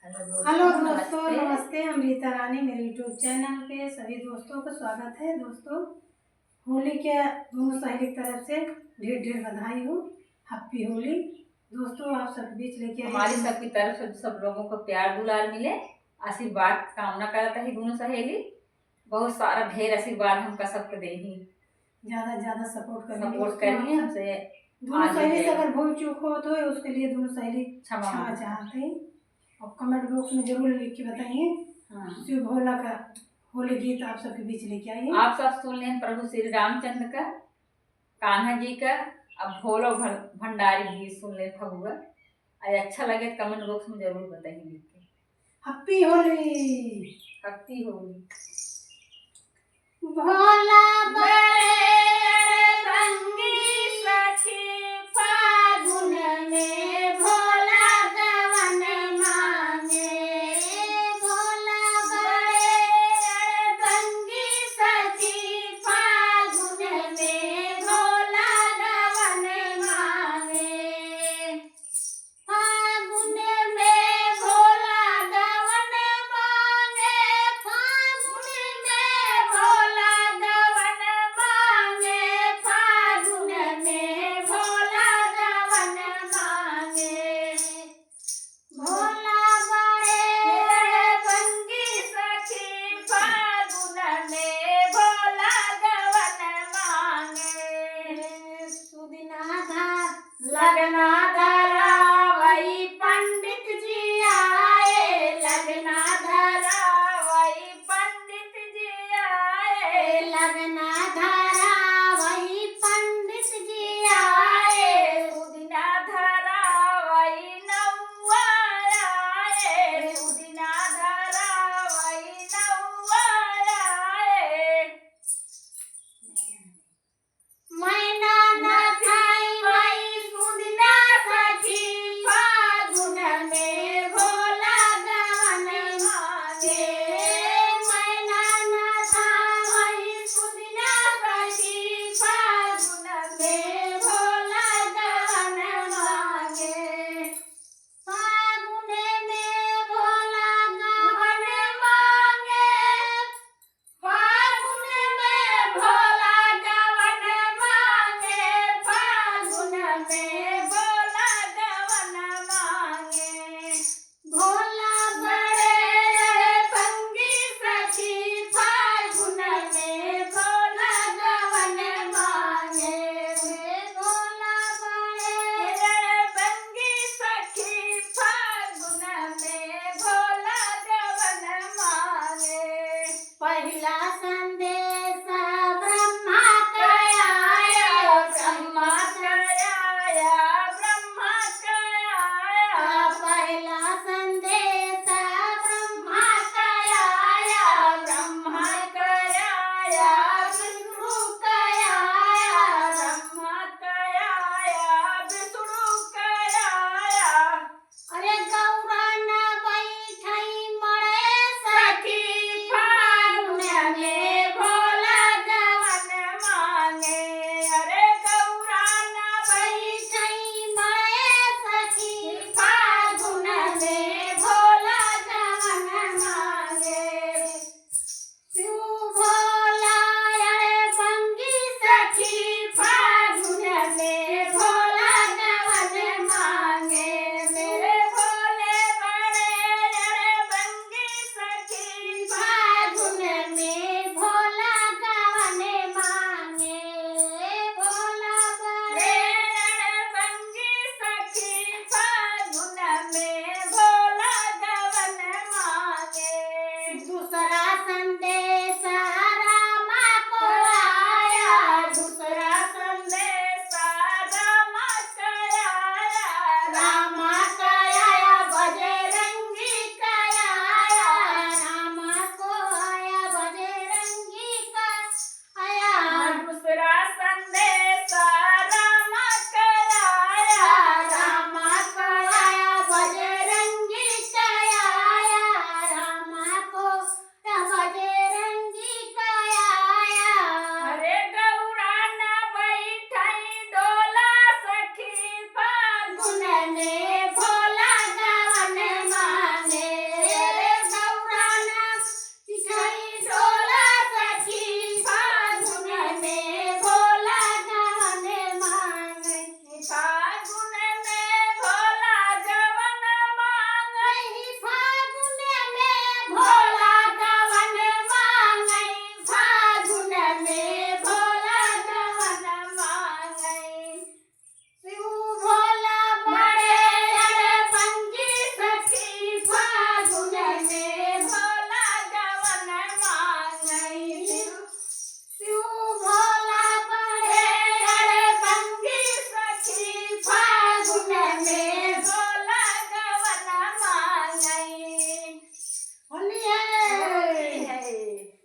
Hello दोस्तों, नमस्ते। हम रीता रानी मेरे यूट्यूब चैनल पे सभी दोस्तों का स्वागत है। दोस्तों, होली के दोनों सहेली की तरफ से ढेर ढेर बधाई हो। हैप्पी होली। दोस्तों, आप सब बीच लेके आए हमारी सबकी तरफ से सब लोगों को प्यार दुलार मिले, आशीर्वाद कामना करता है। दोनों सहेली बहुत सारा ढेर आशीर्वाद हमका सबके दे ही, ज्यादा सपोर्ट करिए हमसे। दोनों सहेली से अगर भूल चूक हो तो उसके लिए दोनों सहेली क्षमा चाहते हैं। और कमेंट बॉक्स में जरूर लिख के बताइए। शिव भोला का होली गीत आप सबके बीच लेके आइए। आप सब सुन लें प्रभु श्री रामचंद्र का, कान्हा जी का, अब भोलो भंडारी गीत सुन ले फगुआ। अगर अच्छा लगे तो कमेंट बॉक्स में जरूर बताइए लिख के। हैप्पी होली। हैप्पी होली। भोला बड़े